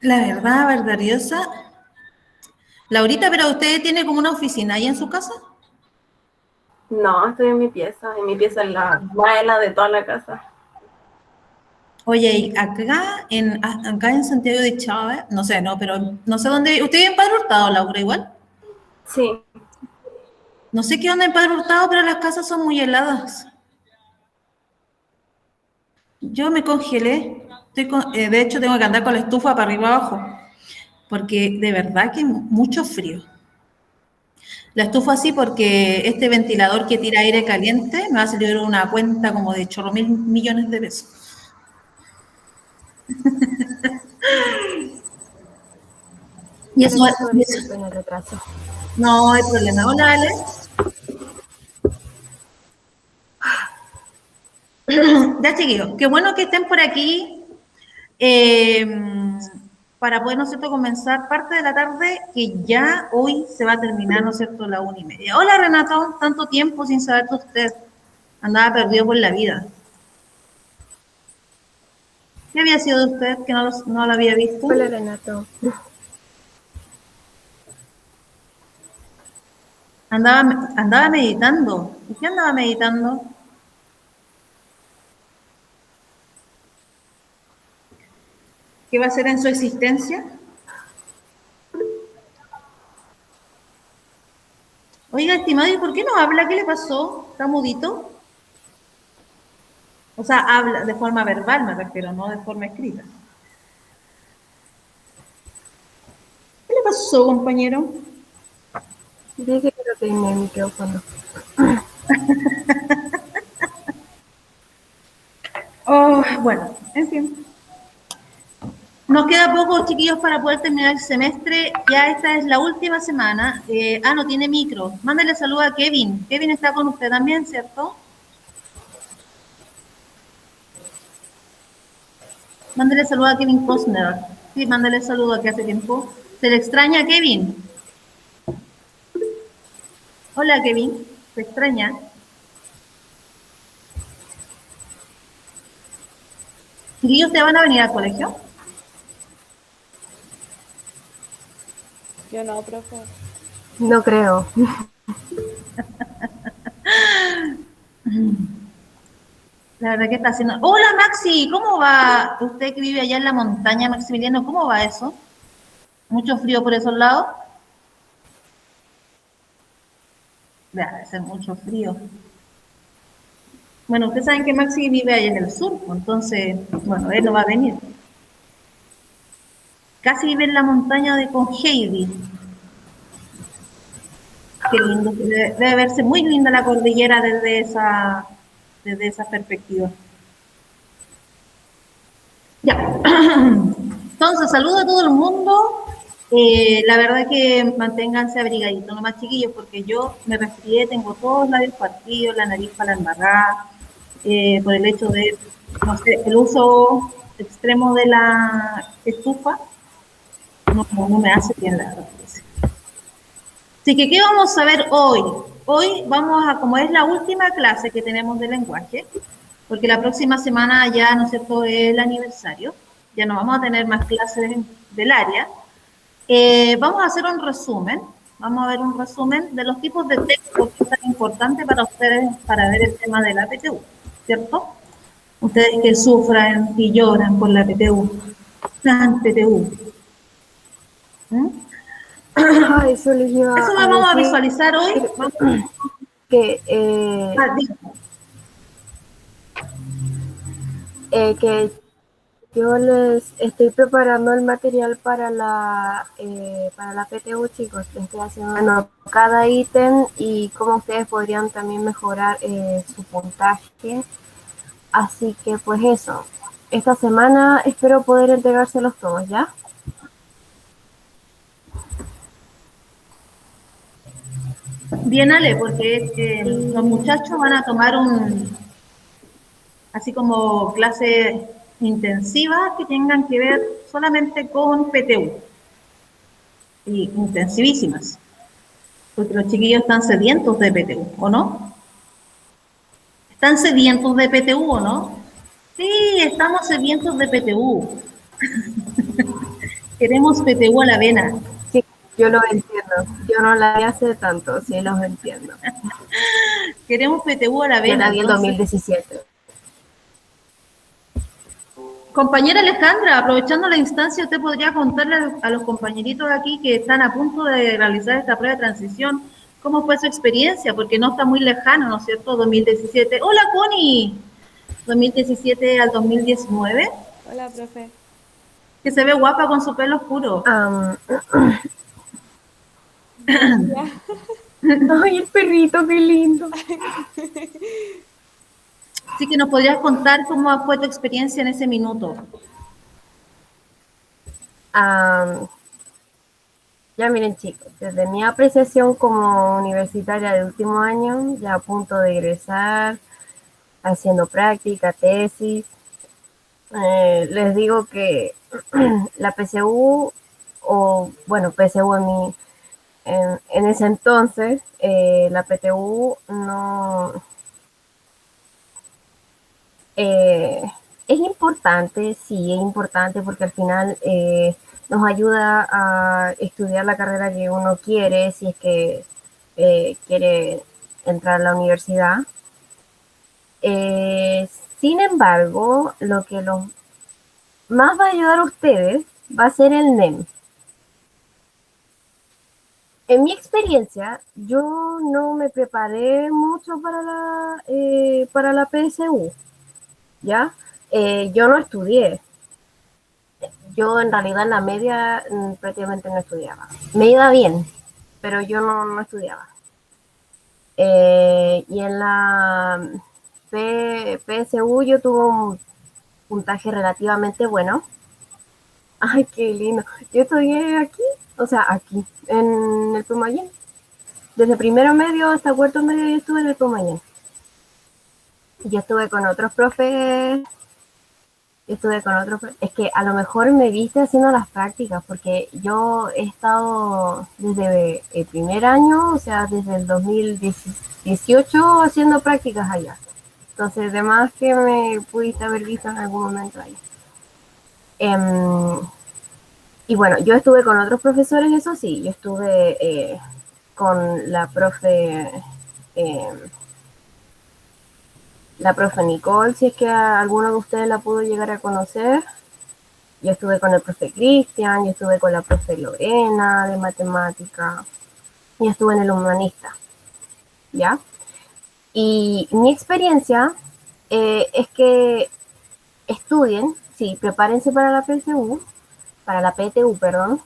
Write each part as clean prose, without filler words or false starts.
La verdad, verdadiosa. Laurita, pero usted tiene como una oficina ahí en su casa. No, estoy en mi pieza es la más helada de toda la casa. Oye, y acá en Santiago de Chávez, no sé, no, pero no sé dónde. ¿Usted vive en Padre Hurtado, Laura, igual? Sí, No sé qué onda en Padre Hurtado, pero las casas son muy heladas. Yo me congelé. De hecho, tengo que andar con la estufa para arriba y abajo, porque de verdad que mucho frío. La estufa sí porque este ventilador que tira aire caliente me va a salir una cuenta como de chorro mil millones de pesos. Y eso, permiso, y eso. disculpen el retraso. No hay problema. Hola, Ale. Ya, chiquillos, qué bueno que estén por aquí eh, para poder, ¿no es cierto?, comenzar parte de la tarde que ya hoy se va a terminar, ¿no es cierto?, la 1:30. Hola, Renato, tanto tiempo sin saber de usted. Andaba perdido por la vida. ¿Qué había sido de usted que no lo había visto? Hola Renato. Andaba meditando. ¿Y qué andaba meditando? ¿Qué va a hacer en su existencia? Oiga, estimado, ¿y por qué no habla? ¿Qué le pasó? ¿Está mudito? O sea, habla de forma verbal, me refiero, no de forma escrita. ¿Qué le pasó, compañero? Dije que no tenía el micrófono. Oh, bueno, en fin. Nos queda poco, chiquillos, para poder terminar el semestre. Ya esta es la última semana. No tiene micro. Mándale saludo a Kevin. Kevin está con usted también, ¿cierto? Mándale saludo a Kevin Costner. Sí, mándale saludo que hace tiempo. ¿Se le extraña a Kevin? Hola, Kevin. ¿Se extraña? ¿Chiquillos, te van a venir al colegio? Yo no, profe. No creo. La verdad que está haciendo... Hola, Maxi. ¿Cómo va? Usted que vive allá en la montaña, Maximiliano, ¿cómo va eso? ¿Mucho frío por esos lados? Debe ser mucho frío. Bueno, ustedes saben que Maxi vive allá en el sur, entonces, bueno, él no va a venir. Casi vive en la montaña de Conheidi. Qué lindo, debe verse muy linda la cordillera desde esa perspectiva. Ya, entonces saludo a todo el mundo. La verdad que manténganse abrigaditos nomás, chiquillos, porque yo me resfrié, tengo todos los labios partidos, la nariz para la embarrada, por el hecho de, no sé, el uso extremo de la estufa no me hace bien la verdad. Así que, ¿qué vamos a ver hoy? Hoy vamos a, como es la última clase que tenemos de lenguaje, porque la próxima semana ya, ¿no es cierto?, es el aniversario, ya no vamos a tener más clases del área. Vamos a hacer un resumen, vamos a ver un resumen de los tipos de textos que es tan importante para ustedes para ver el tema de la PTU, ¿cierto? Ustedes que sufran y lloran por la PTU, la PTU. ¿Mm? Ah, eso les iba Eso a vamos a decir visualizar hoy. Vamos que, que yo les estoy preparando el material para la PTU, chicos. Les estoy haciendo bueno, cada ítem y cómo ustedes podrían también mejorar su puntaje. Así que pues eso. Esta semana espero poder entregárselos todos, ¿ya? bien, Ale, porque los Y muchachos van a tomar así como clases intensivas que tengan que ver solamente con PTU, y intensivísimas, porque los chiquillos están sedientos de PTU, ¿o no? ¿Están sedientos de PTU o no? Sí, estamos sedientos de PTU. Queremos PTU a la avena. Sí, yo lo entiendo. Yo no la vi hace tanto, sí los entiendo. Queremos PTU a la Yo avena. la vi en Entonces, 2017. compañera Alejandra, aprovechando la instancia, usted podría contarle a los compañeritos aquí que están a punto de realizar esta prueba de transición, cómo fue su experiencia, porque no está muy lejano, ¿no es cierto? 2017. Hola, Connie. 2017 al 2019, Hola, profe. que se ve guapa con su pelo oscuro. Gracias. Ay, el perrito, qué lindo. Así que nos podrías contar cómo fue tu experiencia en ese minuto. Ya miren chicos, desde mi apreciación como universitaria de último año, ya a punto de egresar, haciendo práctica, tesis, les digo que la PSU, o bueno, PSU en ese entonces, la PTU no, Eh, es importante, sí, es importante porque al final nos ayuda a estudiar la carrera que uno quiere, si es que quiere entrar a la universidad. Eh, Sin embargo, lo que los más va a ayudar a ustedes va a ser el NEM. En mi experiencia, yo no me preparé mucho para la PSU, ¿ya? Yo no estudié, yo en realidad en la media prácticamente no estudiaba. Me iba bien, pero yo no estudiaba. Y en la PSU yo tuve un puntaje relativamente bueno. Ay, qué lindo. Yo estudié aquí, o sea, aquí, en el Pumayén. Desde primero medio hasta cuarto medio yo estuve en el Pumayén. Yo estuve con otros profes. Es que a lo mejor me viste haciendo las prácticas, porque yo he estado desde el primer año, o sea, desde el 2018 haciendo prácticas allá. Entonces, además que me pudiste haber visto en algún momento ahí. Y bueno, yo estuve con otros profesores, eso sí, yo estuve con eh, la profe Nicole, si es que a alguno de ustedes la pudo llegar a conocer. Yo estuve con el profe Cristian, yo estuve con la profe Lorena de matemática, y estuve en el humanista, ¿ya? Y mi experiencia es que estudien, sí, prepárense para la PSU, para la PTU, perdón,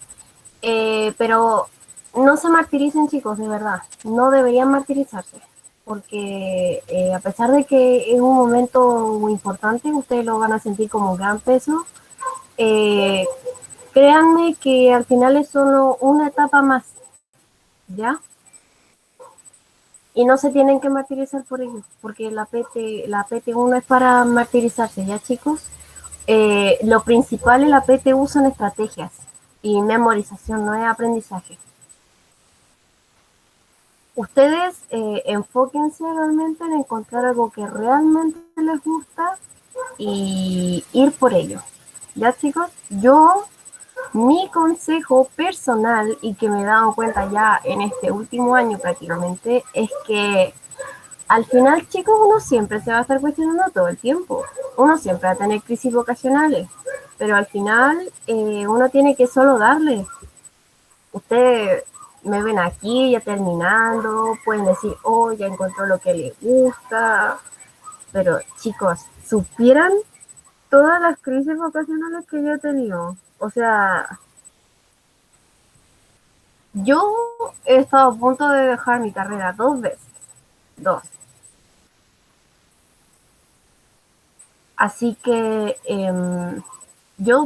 pero no se martiricen, chicos, de verdad, no deberían martirizarse, porque a pesar de que es un momento muy importante, ustedes lo van a sentir como un gran peso. eh, Créanme que al final es solo una etapa más, ¿ya? Y no se tienen que martirizar por ello, porque la PT1 es para martirizarse, ¿ya, chicos? Lo principal en la PTU son estrategias y memorización, no es aprendizaje. Ustedes enfóquense realmente en encontrar algo que realmente les gusta y ir por ello. ¿Ya, chicos? Mi consejo personal, y que me he dado cuenta ya en este último año prácticamente, es que al final, chicos, uno siempre se va a estar cuestionando todo el tiempo. Uno siempre va a tener crisis vocacionales, pero al final uno tiene que solo darle. Ustedes me ven aquí ya terminando, pueden decir, oh, ya encontró lo que le gusta, pero chicos, supieran todas las crisis vocacionales que yo he tenido. O sea, yo he estado a punto de dejar mi carrera 2 veces, dos. Así que yo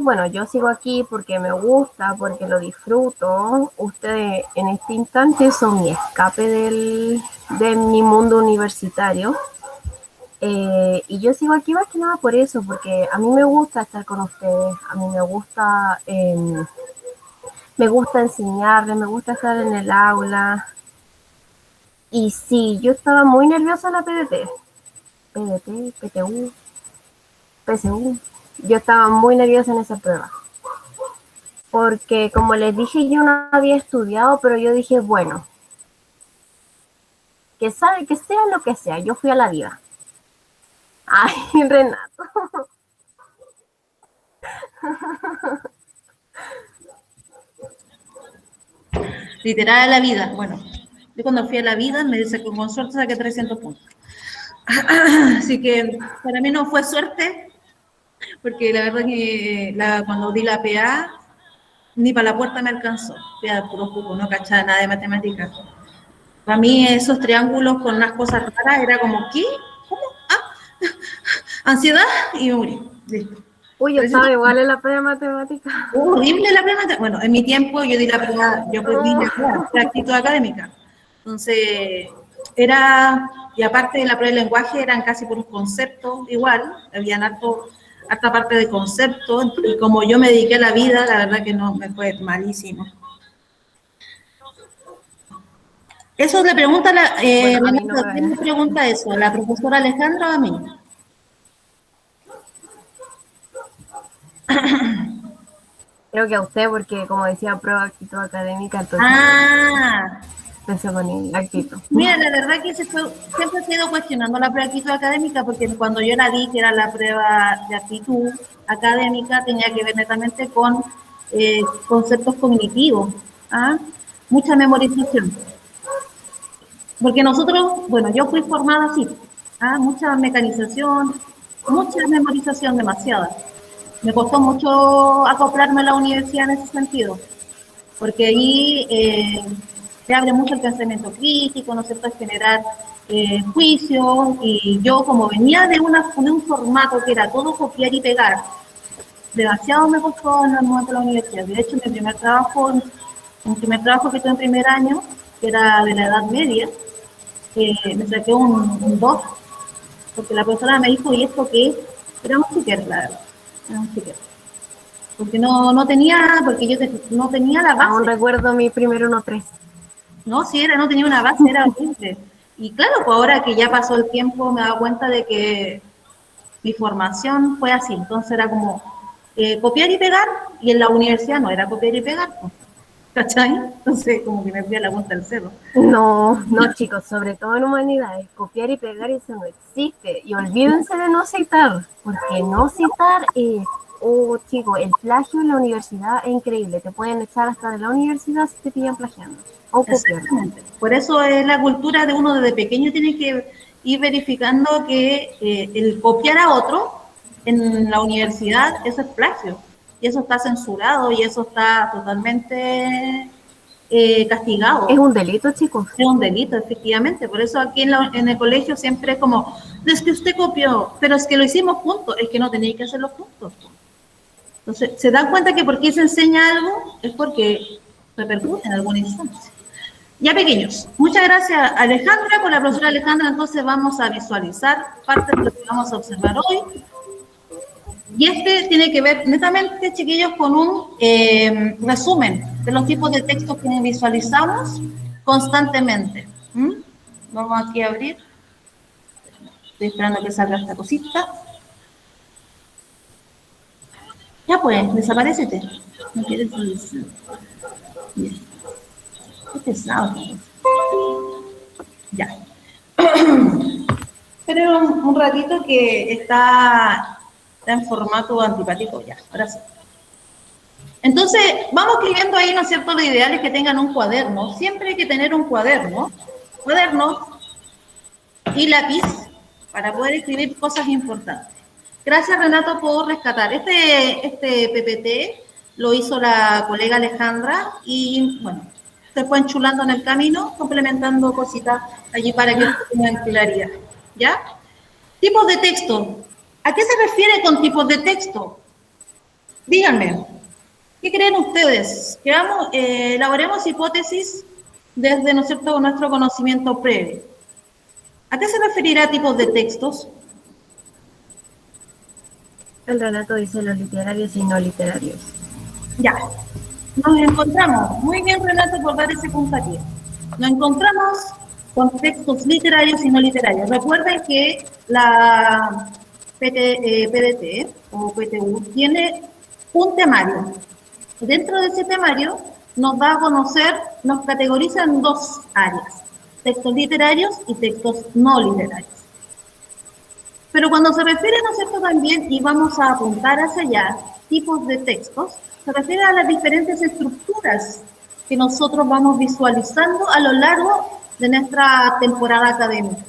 sigo aquí porque me gusta, porque lo disfruto. Ustedes en este instante son mi escape de mi mundo universitario. Y yo sigo aquí más que nada por eso, porque a mí me gusta estar con ustedes, a mí me gusta enseñarles, me gusta estar en el aula. Y sí, yo estaba muy nerviosa en la PDT, PTU, PSU. Yo estaba muy nerviosa en esa prueba. porque como les dije, yo no había estudiado, pero yo dije, bueno, que sabe que sea lo que sea, yo fui a la vida. Ay, Renato. Literal a la vida. Bueno, yo cuando fui a la vida me dice que con suerte saqué 300 puntos. Así que para mí no fue suerte, porque la verdad que cuando di la PA, ni para la puerta me alcanzó. Ya, puro jugo, no cachaba nada de matemáticas. Para mí esos triángulos con unas cosas raras era como, ¿qué? ¿Cómo? Ah, ansiedad y me morí. Listo. Uy, yo estaba igual en la prueba de matemática. Horrible la prueba. Bueno, en mi tiempo yo di la prueba, yo di la actitud académica. Entonces, y aparte de la prueba de lenguaje, eran casi por un concepto igual, habían harta parte de concepto, y como yo me dediqué a la vida, la verdad que no, me fue malísimo. Eso le pregunta Bueno, a mí no ¿quién me pregunta eso? ¿La profesora Alejandra o a mí? Creo que a usted, porque como decía, prueba de actitud académica, entonces pensé con la actitud. Mira, la verdad que siempre se ha ido cuestionando la prueba de actitud académica, porque cuando yo la di, que era la prueba de actitud académica, tenía que ver netamente con conceptos cognitivos, ¿ah? Mucha memorización. Porque nosotros, bueno, yo fui formada así, ¿ah? Mucha mecanización, mucha memorización, demasiada. Me costó mucho acoplarme a la universidad en ese sentido, porque ahí se abre mucho el pensamiento crítico, ¿no es cierto?, generar juicios, y yo como venía de un formato que era todo copiar y pegar, demasiado me costó en el momento de la universidad. De hecho, mi primer trabajo que tuve en primer año, que era de la edad media, me saqué un 2, porque la profesora me dijo, ¿y esto qué es? Era un sticker, la verdad, era un sticker. Porque porque yo no tenía la base. Aún recuerdo mi primer 1-3. No, sí, no tenía una base, era horrible. Y claro, pues ahora que ya pasó el tiempo me he dado cuenta de que mi formación fue así. Entonces era como copiar y pegar, y en la universidad no era copiar y pegar, pues, ¿cachai? Entonces como que me fui a la punta del cerro. No, chicos, sobre todo en humanidades, copiar y pegar eso no existe. Y olvídense de no citar, porque no citar es, chicos, el plagio en la universidad es increíble. Te pueden echar hasta de la universidad si te pillan plagiando. O copiando. Por eso es la cultura de uno desde pequeño, tiene que ir verificando que el copiar a otro en la universidad, eso es plagio. Y eso está censurado y eso está totalmente castigado. Es un delito, chicos. Es un delito, efectivamente. Por eso aquí en el colegio siempre es como, es que usted copió, pero es que lo hicimos juntos, es que no tenéis que hacerlo juntos. Entonces, se dan cuenta que porque se enseña algo es porque repercute en alguna instancia. Ya, pequeños, muchas gracias, Alejandra, por la profesora Alejandra. Entonces vamos a visualizar parte de lo que vamos a observar hoy. Y tiene que ver netamente, chiquillos, con un resumen de los tipos de textos que visualizamos constantemente. Vamos aquí a abrir. Estoy esperando que salga esta cosita. Ya pues, desaparecete. No quieres decir. Bien. Qué pesado. Ya. Pero un ratito que está en formato antipático. Ya, ahora sí. Entonces, vamos escribiendo ahí, ¿no es cierto? Lo ideal es que tengan un cuaderno. Siempre hay que tener un cuaderno y lápiz para poder escribir cosas importantes. Gracias, Renato, por rescatar. Este PPT lo hizo la colega Alejandra y, bueno, se fue enchulando en el camino, complementando cositas allí para que tengan claridad. ¿Ya? Tipos de texto. ¿A qué se refiere con tipos de texto? Díganme, ¿qué creen ustedes? Elaboremos hipótesis desde, ¿no es cierto?, nuestro conocimiento previo. ¿A qué se referirá tipos de textos? El Renato dice los literarios y no literarios. Ya, nos encontramos. Muy bien, Renato, por dar ese puntapié. Nos encontramos con textos literarios y no literarios. Recuerden que la PDT o PTU tiene un temario. dentro de ese temario nos da a conocer, nos categoriza en dos áreas, textos literarios y textos no literarios. Pero cuando se refiere, ¿no es cierto?, también, y vamos a apuntar hacia allá, tipos de textos, se refiere a las diferentes estructuras que nosotros vamos visualizando a lo largo de nuestra temporada académica.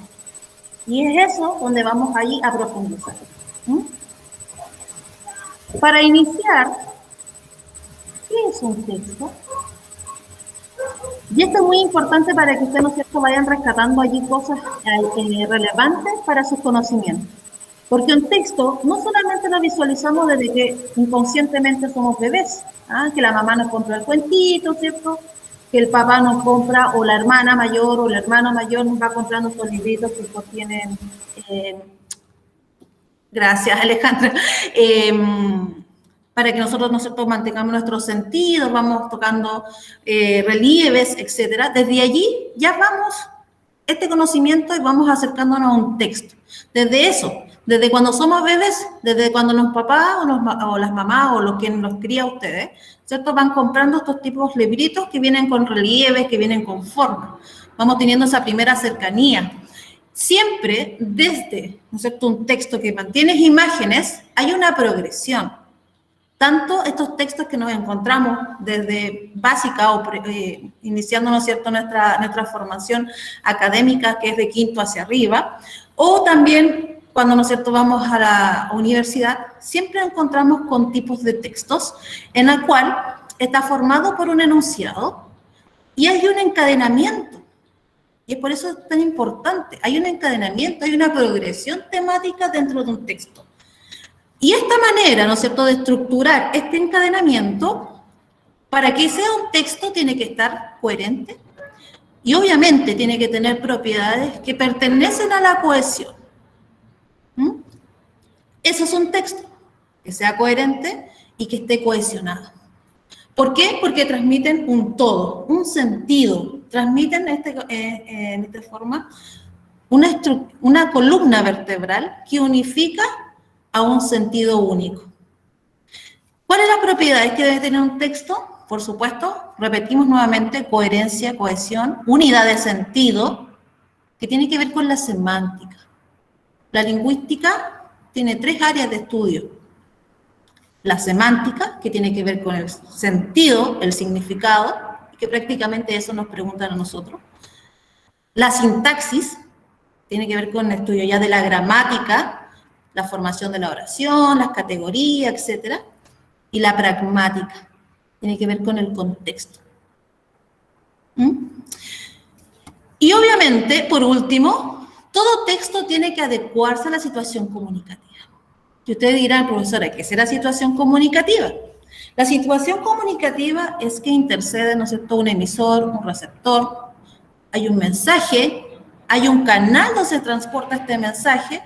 Y es eso donde vamos ahí a profundizar. Para iniciar, ¿qué es un texto? Y esto es muy importante para que ustedes, ¿no es cierto?, vayan rescatando allí cosas relevantes para sus conocimientos. Porque un texto no solamente lo visualizamos desde que inconscientemente somos bebés, que la mamá nos compra el cuentito, ¿cierto?, que el papá nos compra, o la hermana mayor o el hermano mayor nos va comprando estos libritos que contienen, gracias Alejandra, para que nosotros, ¿no es cierto?, mantengamos nuestros sentidos, vamos tocando relieves, etcétera. Desde allí ya vamos este conocimiento y vamos acercándonos a un texto. Desde eso, desde cuando somos bebés, desde cuando los papás o las mamás o los quien los cría a ustedes, ¿cierto?, van comprando estos tipos de libritos que vienen con relieves, que vienen con forma. Vamos teniendo esa primera cercanía. Siempre desde, ¿no es cierto?, un texto que mantiene imágenes, hay una progresión. Tanto estos textos que nos encontramos desde básica o iniciando, ¿no es cierto?, nuestra formación académica, que es de quinto hacia arriba, o también cuando, ¿no es cierto?, vamos a la universidad, siempre encontramos con tipos de textos en el cual está formado por un enunciado y hay un encadenamiento. Y es por eso es tan importante. Hay un encadenamiento, hay una progresión temática dentro de un texto. Y esta manera, ¿no es cierto?, de estructurar este encadenamiento, para que sea un texto tiene que estar coherente y obviamente tiene que tener propiedades que pertenecen a la cohesión. Eso es un texto, que sea coherente y que esté cohesionado. ¿Por qué? Porque transmiten un todo, un sentido, transmiten en esta forma una columna vertebral que unifica a un sentido único. ¿Cuáles son las propiedades que debe tener un texto? Por supuesto, repetimos nuevamente, coherencia, cohesión, unidad de sentido, que tiene que ver con la semántica. La lingüística tiene 3 áreas de estudio. La semántica, que tiene que ver con el sentido, el significado, que prácticamente eso nos preguntan a nosotros. La sintaxis, tiene que ver con el estudio ya de la gramática, la formación de la oración, las categorías, etc. Y la pragmática, tiene que ver con el contexto. Y obviamente, por último, todo texto tiene que adecuarse a la situación comunicativa. Y ustedes dirán, profesora, ¿qué es la situación comunicativa? La situación comunicativa es que intercede, ¿no es cierto?, un emisor, un receptor, hay un mensaje, hay un canal donde se transporta este mensaje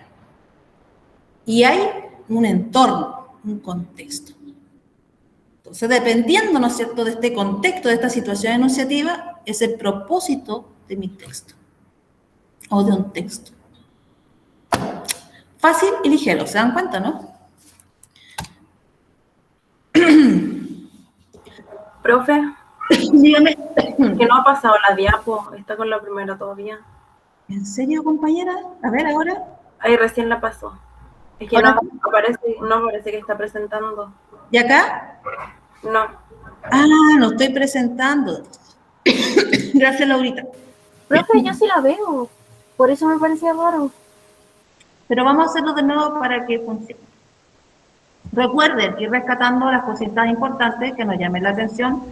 y hay un entorno, un contexto. Entonces, dependiendo, ¿no es cierto?, de este contexto, de esta situación enunciativa, es el propósito de mi texto o de un texto. Fácil y ligero, ¿se dan cuenta, no? Profe, Dígame. que no ha pasado la diapo, está con la primera todavía. ¿En serio, compañera? A ver, ahora. Ahí recién la pasó. Es que no parece que está presentando. ¿Y acá? No. Ah, no estoy presentando. Gracias, Laurita. Profe, yo sí la veo, por eso me parecía raro. Pero vamos a hacerlo de nuevo para que funcione. Recuerden ir rescatando las cositas importantes que nos llamen la atención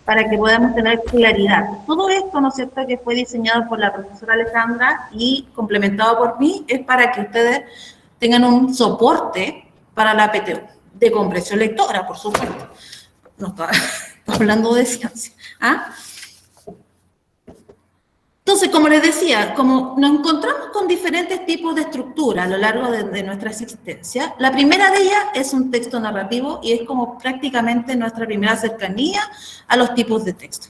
para que podamos tener claridad. Todo esto, ¿no es cierto?, que fue diseñado por la profesora Alejandra y complementado por mí, es para que ustedes tengan un soporte para la PTU, de comprensión lectora, por supuesto. No está hablando de ciencia. Entonces, como les decía, como nos encontramos con diferentes tipos de estructura a lo largo de nuestra existencia, la primera de ellas es un texto narrativo y es como prácticamente nuestra primera cercanía a los tipos de texto.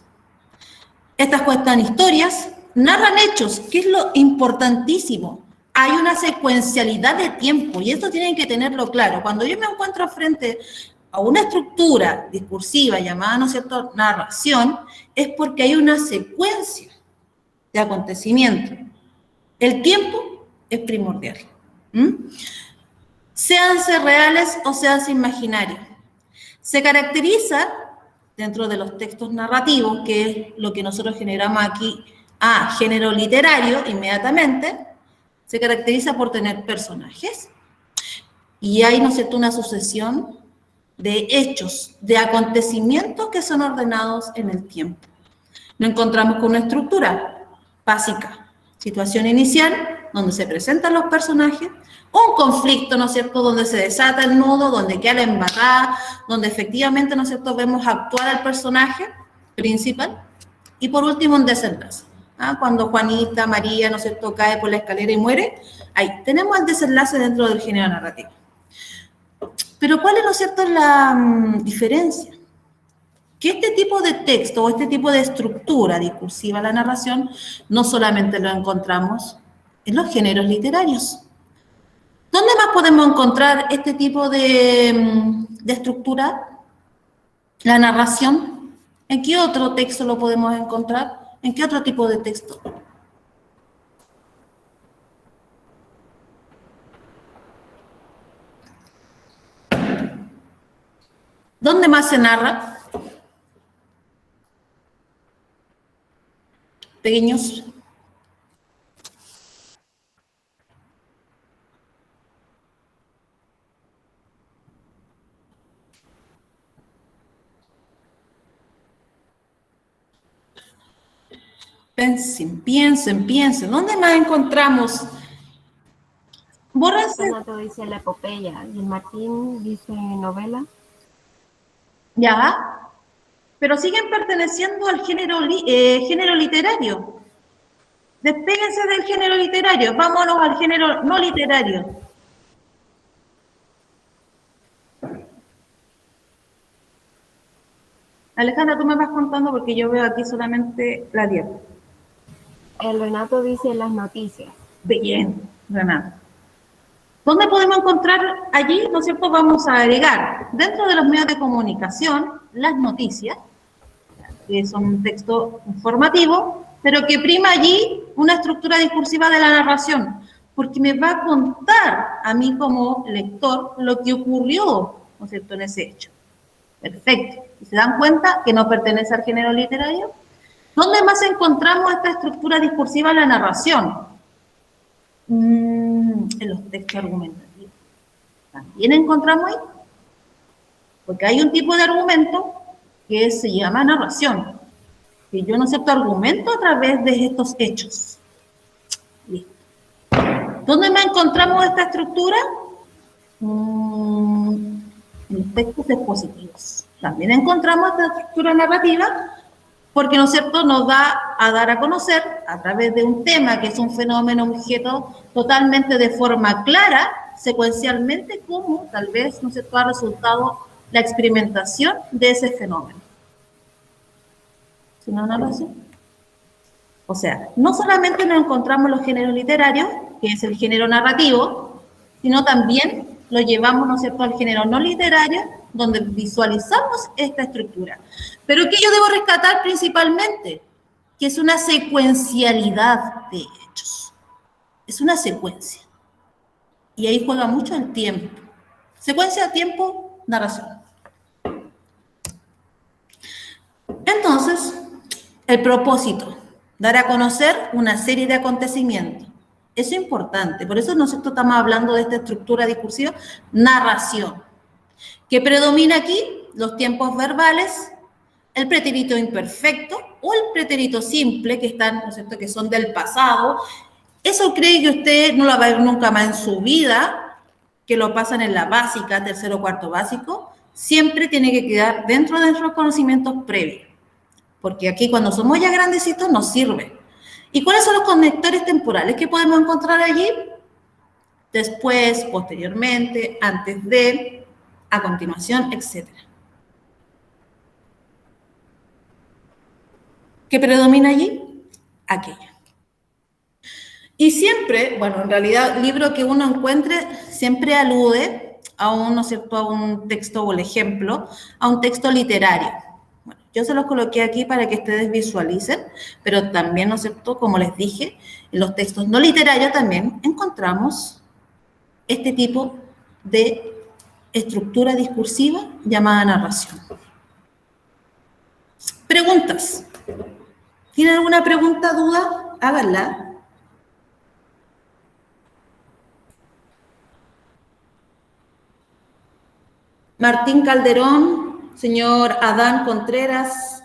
Estas cuentan historias, narran hechos, que es lo importantísimo. Hay una secuencialidad de tiempo y esto tienen que tenerlo claro. Cuando yo me encuentro frente a una estructura discursiva llamada, ¿no es cierto?, narración, es porque hay una secuencia de acontecimientos. El tiempo es primordial. Séanse reales o séanse imaginarios. Se caracteriza, dentro de los textos narrativos, que es lo que nosotros generamos aquí a género literario inmediatamente, se caracteriza por tener personajes y hay, ¿no es cierto?, una sucesión de hechos, de acontecimientos que son ordenados en el tiempo. Nos encontramos con una estructura básica, situación inicial, donde se presentan los personajes, un conflicto, ¿no es cierto?, donde se desata el nudo, donde queda la embarrada, donde efectivamente, ¿no es cierto?, vemos actuar al personaje principal, y por último un desenlace. Cuando Juanita, María, ¿no es cierto?, cae por la escalera y muere, ahí tenemos el desenlace dentro del género narrativo. Pero ¿cuál es, ¿no es cierto?, la diferencia? Que este tipo de texto o este tipo de estructura discursiva, la narración, no solamente lo encontramos en los géneros literarios. ¿Dónde más podemos encontrar este tipo de estructura? La narración. ¿En qué otro texto lo podemos encontrar? ¿En qué otro tipo de texto? ¿Dónde más se narra? Pequeños. Piensen. ¿Dónde más encontramos? Bórrense. Renato dice la epopeya y el Martín dice novela. Ya, pero siguen perteneciendo al género literario. Despéguense del género literario, vámonos al género no literario. Alejandra, tú me vas contando porque yo veo aquí solamente la dieta. El Renato dice las noticias. Bien, Renato. ¿Dónde podemos encontrar allí? ¿No es cierto? Vamos a agregar dentro de los medios de comunicación las noticias, que son un texto informativo, pero que prima allí una estructura discursiva de la narración, porque me va a contar a mí como lector lo que ocurrió, ¿no es cierto?, en ese hecho. Perfecto. ¿Y se dan cuenta que no pertenece al género literario? ¿Dónde más encontramos esta estructura discursiva de la narración? En los textos argumentativos. También encontramos ahí, porque hay un tipo de argumento que se llama narración, que yo no acepto argumento a través de estos hechos. Listo. ¿Dónde más encontramos esta estructura? En los textos expositivos. También encontramos esta estructura narrativa, porque, ¿no es cierto?, nos va a dar a conocer, a través de un tema que es un fenómeno objeto, totalmente de forma clara, secuencialmente, cómo tal vez, ¿no es cierto?, ha resultado la experimentación de ese fenómeno. ¿Sí, no, narración? O sea, no solamente nos encontramos los géneros literarios, que es el género narrativo, sino también lo llevamos, ¿no es cierto?, al género no literario, donde visualizamos esta estructura. Pero ¿qué yo debo rescatar principalmente? Que es una secuencialidad de hechos. Es una secuencia. Y ahí juega mucho el tiempo. Secuencia, tiempo, narración. Entonces, el propósito, dar a conocer una serie de acontecimientos. Eso es importante. Por eso nosotros estamos hablando de esta estructura discursiva, narración. ¿Qué predomina aquí? Los tiempos verbales, el pretérito imperfecto o el pretérito simple, que están, ¿no es cierto?, que son del pasado. Eso cree que usted no lo va a ver nunca más en su vida, que lo pasan en la básica, tercero o cuarto básico. Siempre tiene que quedar dentro de nuestros conocimientos previos, porque aquí cuando somos ya grandecitos nos sirve. ¿Y cuáles son los conectores temporales que podemos encontrar allí? Después, posteriormente, antes de, a continuación, etc. ¿Qué predomina allí? Aquello. Y siempre, bueno, en realidad, libro que uno encuentre siempre alude a un, ¿no es cierto?, a un texto o el ejemplo, a un texto literario. Bueno, yo se los coloqué aquí para que ustedes visualicen, pero también, ¿no es cierto?, como les dije, en los textos no literarios también encontramos este tipo de estructura discursiva llamada narración. Preguntas. ¿Tienen alguna pregunta, duda? Háganla. Martín Calderón, señor Adán Contreras,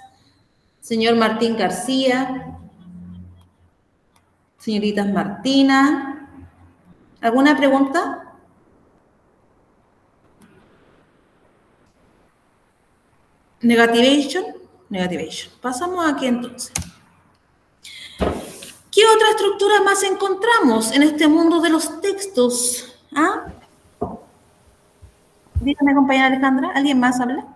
señor Martín García, señoritas Martina. ¿Alguna pregunta? Negativation. Negativation. Pasamos aquí entonces. ¿Qué otra estructura más encontramos en este mundo de los textos? ¿Ah? Dígame, compañera Alejandra, ¿alguien más habla?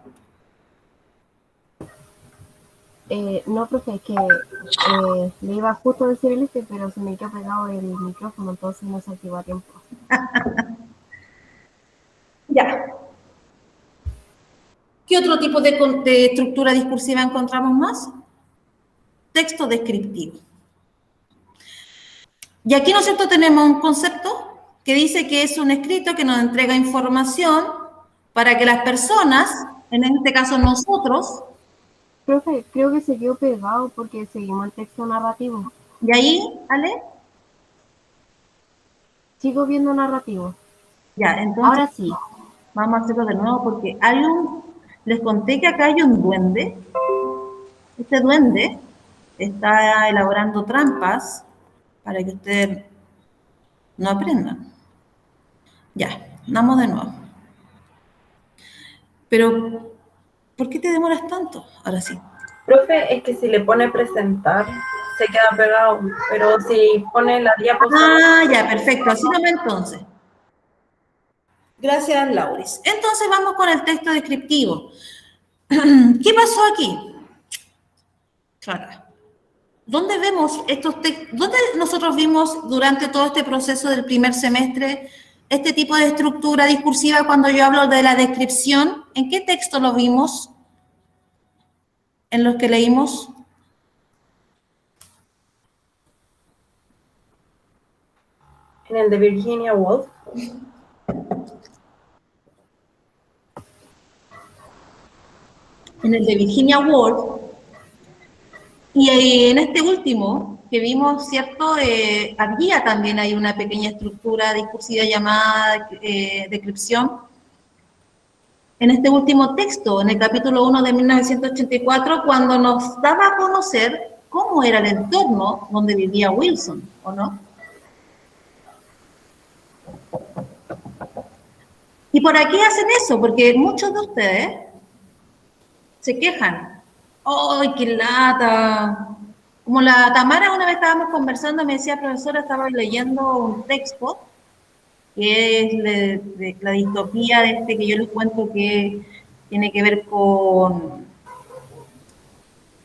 No, profe, es que le iba justo a decir el pero se me quedó pegado el micrófono, entonces no se activó a tiempo. Ya. ¿Qué otro tipo de estructura discursiva encontramos más? Texto descriptivo. Y aquí, ¿no es cierto?, tenemos un concepto que dice que es un escrito que nos entrega información para que las personas, en este caso nosotros... Profe, creo que se quedó pegado porque seguimos el texto narrativo. ¿Y ahí, Ale? Sigo viendo narrativo. Ya, entonces... Ahora sí. Vamos a hacerlo de nuevo porque hay les conté que acá hay un duende. Este duende está elaborando trampas para que ustedes no aprendan. Ya, vamos de nuevo. Pero, ¿por qué te demoras tanto? Ahora sí. Profe, es que si le pone presentar, se queda pegado, pero si pone la diapositiva... Ah, ya, perfecto. Así nomás entonces. Gracias, Lauris. Entonces vamos con el texto descriptivo. ¿Qué pasó aquí? Claro. ¿Dónde vemos estos textos? ¿Dónde nosotros vimos durante todo este proceso del primer semestre este tipo de estructura discursiva cuando yo hablo de la descripción? ¿En qué texto lo vimos? ¿En los que leímos? En el de Virginia Woolf. En el de Virginia Woolf. Y en este último que vimos, ¿cierto? Había también hay una pequeña estructura discursiva llamada descripción. En este último texto, en el capítulo 1 de 1984, cuando nos daba a conocer cómo era el entorno donde vivía Wilson, ¿o no? ¿Y por qué hacen eso? Porque muchos de ustedes se quejan. ¡Ay, qué lata! Como la Tamara, una vez estábamos conversando, me decía, profesora, estaba leyendo un texto que es de la distopía de este que yo les cuento que tiene que ver con...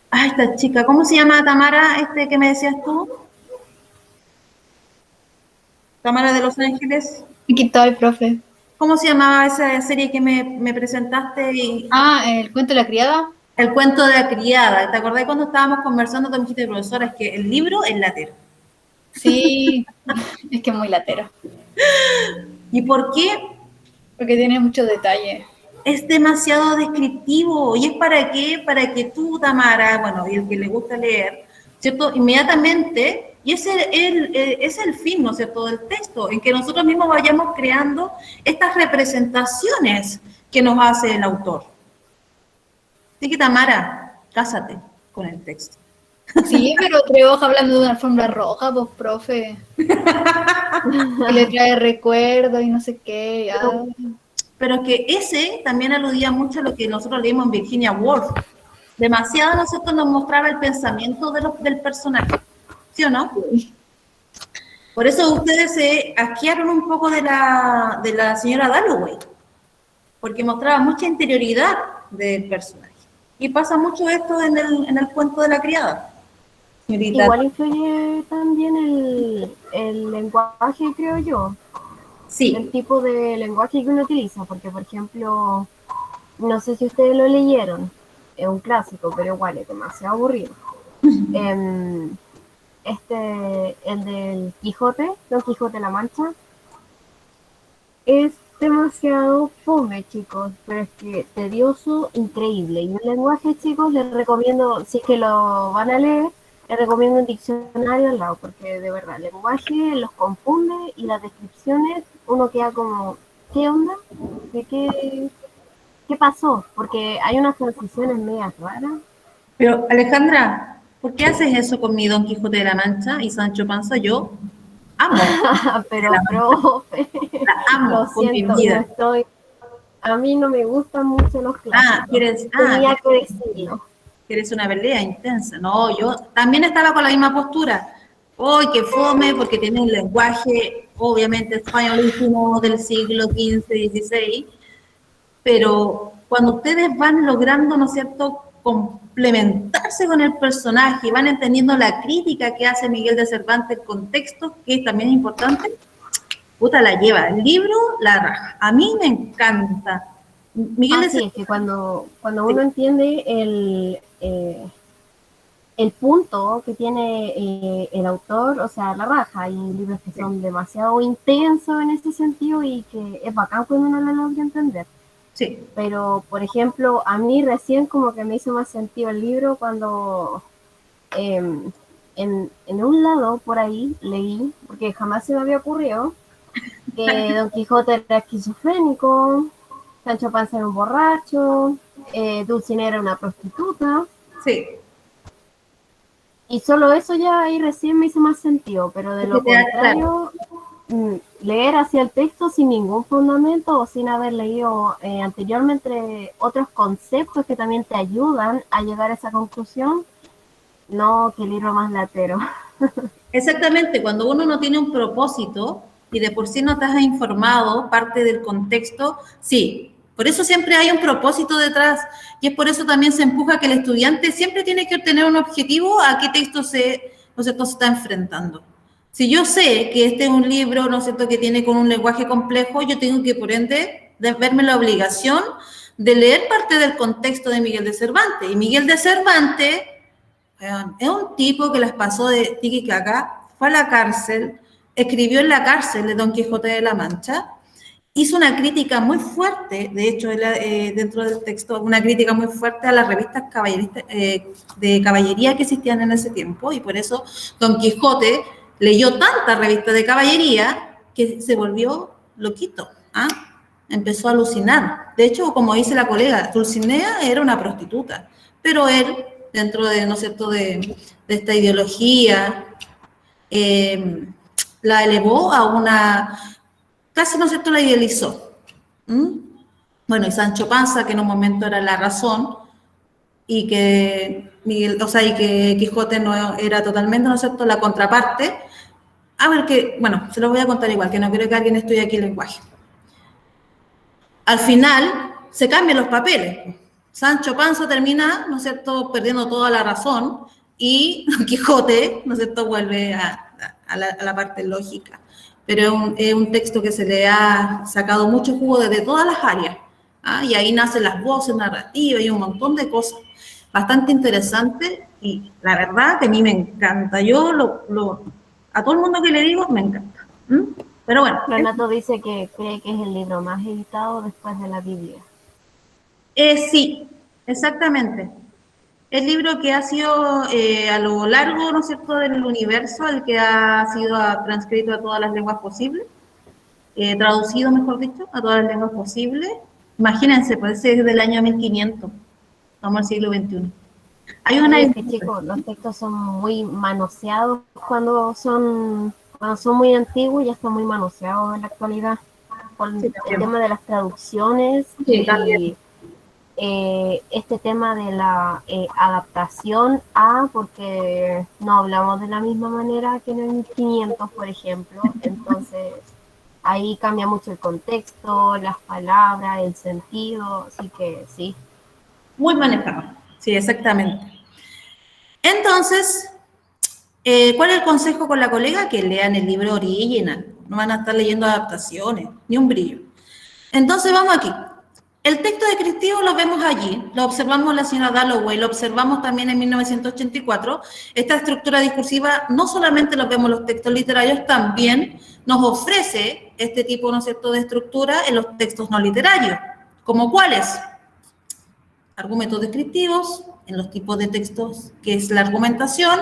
Ah, esta chica, ¿cómo se llama, Tamara, este que me decías tú? Tamara de Los Ángeles. Aquí estoy, profe. ¿Cómo se llamaba esa serie que me presentaste? El cuento de la criada. El cuento de la criada. ¿Te acordás cuando estábamos conversando? Tú me dijiste, profesora, es que el libro es latero. Sí, es que es muy latero. ¿Y por qué? Porque tiene muchos detalles. Es demasiado descriptivo. ¿Y es para qué? Para que tú, Tamara, bueno, y el que le gusta leer, ¿cierto? Inmediatamente, y ese es el fin, ¿no es cierto?, del texto, en que nosotros mismos vayamos creando estas representaciones que nos hace el autor. Así que, Tamara, cásate con el texto. Sí, pero Trevoja hablando de una alfombra roja, pues, profe. Que le trae recuerdos y no sé qué. Ya. Pero que ese también aludía mucho a lo que nosotros leímos en Virginia Woolf. Demasiado nosotros nos mostraba el pensamiento del personaje. ¿Sí o no? Por eso ustedes se asquearon un poco de la señora Dalloway, porque mostraba mucha interioridad del personaje. Y pasa mucho esto en el cuento de la criada. Señorita. Igual influye también el lenguaje, creo yo. Sí. el tipo de lenguaje que uno utiliza, porque por ejemplo, no sé si ustedes lo leyeron, es un clásico, pero igual es demasiado aburrido. Em, el del Quijote, Don Quijote de la Mancha, es demasiado fome, chicos, pero es que tedioso, increíble. Y un lenguaje, chicos, les recomiendo, si es que lo van a leer, les recomiendo un diccionario al lado, porque de verdad, el lenguaje los confunde y las descripciones, uno queda como, ¿qué onda? ¿De qué pasó? Porque hay unas transiciones medias raras. Pero, Alejandra, ¿por qué haces eso con mi Don Quijote de la Mancha y Sancho Panza? Yo amo Pero, la Mancha, profe, la lo amo con mi siento, no vida. estoy. A mí no me gustan mucho los clásicos. Tenía que decirlo. quieres una pelea intensa. No, yo también estaba con la misma postura. Hoy que fome, porque tiene un lenguaje, obviamente, españolísimo del siglo XV, XVI, pero cuando ustedes van logrando, ¿no es cierto?, complementarse con el personaje y van entendiendo la crítica que hace Miguel de Cervantes, el contexto, que también es importante, puta, la lleva. El libro la raja. A mí me encanta. Miguel de Así es que cuando uno Sí. entiende el punto que tiene el autor, o sea, la raja, hay libros que son demasiado intensos en ese sentido y que es bacán cuando uno lo logra entender. Sí. Pero, por ejemplo, a mí recién como que me hizo más sentido el libro cuando en un lado por ahí leí, porque jamás se me había ocurrido, que Don Quijote era esquizofrénico, Sancho Panza era un borracho, Dulcinea era una prostituta, Sí. y solo eso ya ahí recién me hizo más sentido, pero de lo Claro. contrario, leer hacia el texto sin ningún fundamento o sin haber leído anteriormente otros conceptos que también te ayudan a llegar a esa conclusión, no, qué libro más latero. Exactamente, cuando uno no tiene un propósito y de por sí no estás informado, parte del contexto, sí, por eso siempre hay un propósito detrás y es por eso también se empuja que el estudiante siempre tiene que tener un objetivo a qué texto no sé, se está enfrentando. Si yo sé que este es un libro, ¿no es cierto?, que tiene con un lenguaje complejo, yo tengo que, por ende, verme la obligación de leer parte del contexto de Miguel de Cervantes. Y Miguel de Cervantes es un tipo que las pasó de tiki caca, fue a la cárcel, escribió en la cárcel de Don Quijote de la Mancha, hizo una crítica muy fuerte, de hecho, dentro del texto, una crítica muy fuerte a las revistas de caballería que existían en ese tiempo, y por eso Don Quijote leyó tanta revista de caballería que se volvió loquito, ¿ah? Empezó a alucinar. De hecho, como dice la colega, Dulcinea era una prostituta, pero él, dentro de, ¿no es cierto?, de esta ideología, la elevó a una, casi, ¿no es cierto?, la idealizó. ¿Mm? Bueno, y Sancho Panza, que en un momento era la razón, y que Miguel, o sea, y que Quijote no era totalmente, ¿no es cierto?, la contraparte. A ver, que, bueno, se lo voy a contar igual, que no creo que alguien estudie aquí el lenguaje. Al final, se cambian los papeles. Sancho Panza termina, ¿no es cierto?, perdiendo toda la razón, y Quijote, ¿no es cierto?, vuelve a la parte lógica. Pero es un texto que se le ha sacado mucho jugo desde todas las áreas, ¿ah? Y ahí nacen las voces narrativas y un montón de cosas. Bastante interesante y la verdad que a mí me encanta. Yo a todo el mundo que le digo me encanta. ¿Mm? Pero bueno. Renato dice que cree que es el libro más editado después de la Biblia. Sí, exactamente. El libro que ha sido a lo largo, ¿no es cierto?, del universo, el que ha sido transcrito a todas las lenguas posibles, traducido, mejor dicho, a todas las lenguas posibles. Imagínense, puede ser del año 1500, vamos al siglo XXI. Hay una... Sí, es que chicos, los textos son muy manoseados cuando son muy antiguos, ya están muy manoseados en la actualidad. Con Sí, el tema de las traducciones sí, y también. este tema de la adaptación porque no hablamos de la misma manera que en el 1500, por ejemplo, entonces ahí cambia mucho el contexto, las palabras, el sentido, así que sí. Muy manejado, sí, exactamente. Entonces, ¿cuál es el consejo con la colega? Que lean el libro original. no van a estar leyendo adaptaciones, ni un brillo. Entonces vamos aquí. El texto descriptivo lo vemos allí, lo observamos la señora Dalloway, lo observamos también en 1984. Esta estructura discursiva no solamente lo vemos en los textos literarios, también nos ofrece este tipo, ¿no es cierto?, de estructura en los textos no literarios. ¿Como cuáles? Argumentos descriptivos, en los tipos de textos que es la argumentación.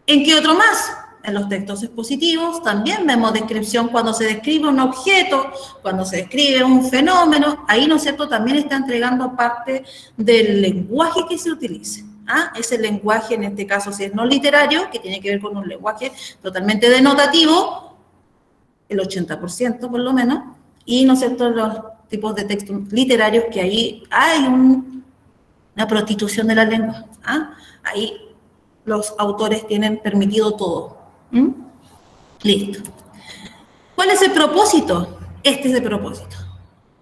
¿En qué otro más? En los textos expositivos también vemos descripción cuando se describe un objeto, cuando se describe un fenómeno. Ahí, ¿no es cierto?, también está entregando parte del lenguaje que se utilice. Ese lenguaje, en este caso, si es no literario, que tiene que ver con un lenguaje totalmente denotativo, el 80% por lo menos, y, ¿no es cierto?, los tipos de textos literarios que ahí hay una prostitución de la lengua. Ahí los autores tienen permitido todo. Listo. ¿Cuál es el propósito? Este es el propósito.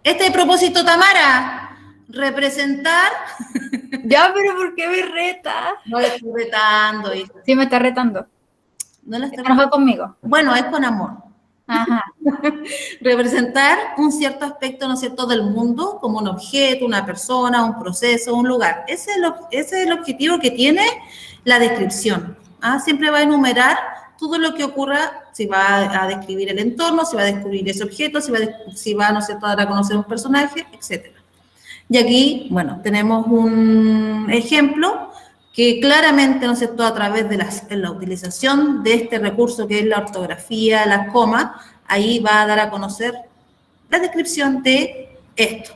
Este es el propósito, Tamara. Representar. Ya, pero ¿por qué me reta? No le estoy retando. Hija. Sí, me está retando. No le estoy ¿Está enojado conmigo? Bueno, es con amor. Ajá. Representar un cierto aspecto, ¿no es cierto?, del mundo, como un objeto, una persona, un proceso, un lugar. Ese es el objetivo que tiene la descripción. Siempre va a enumerar todo lo que ocurra, si va a describir el entorno, si va a describir ese objeto, si va, ¿no es cierto?, a dar a conocer un personaje, etc. Y aquí, bueno, tenemos un ejemplo que claramente, ¿no es cierto?, a través de la utilización de este recurso que es la ortografía, las comas, ahí va a dar a conocer la descripción de esto.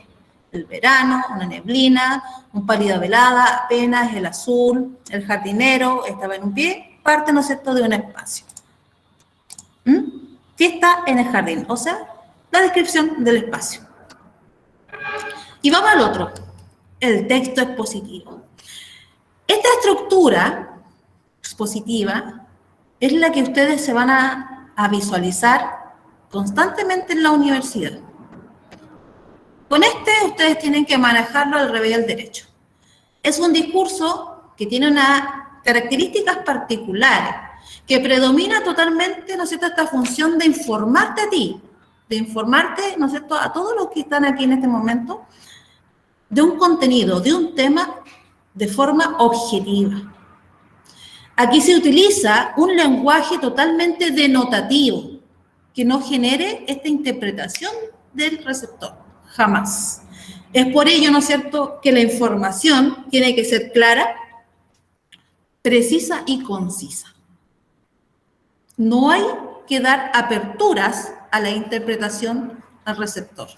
El verano, una neblina, un pálida velada, apenas el azul, el jardinero estaba en un pie, parte, ¿no es cierto?, de un espacio. Fiesta en el jardín, o sea, la descripción del espacio. Y vamos al otro, el texto expositivo. Esta estructura expositiva es la que ustedes se van a visualizar constantemente en la universidad. Con ustedes tienen que manejarlo al revés y al derecho. Es un discurso que tiene unas características particulares, que predomina totalmente, ¿no es cierto?, esta función de informarte a ti, de informarte, ¿no es cierto?, a todos los que están aquí en este momento, de un contenido, de un tema, de forma objetiva. Aquí se utiliza un lenguaje totalmente denotativo, que no genere esta interpretación del receptor, jamás. Es por ello, ¿no es cierto?, que la información tiene que ser clara, precisa y concisa. No hay que dar aperturas a la interpretación al receptor.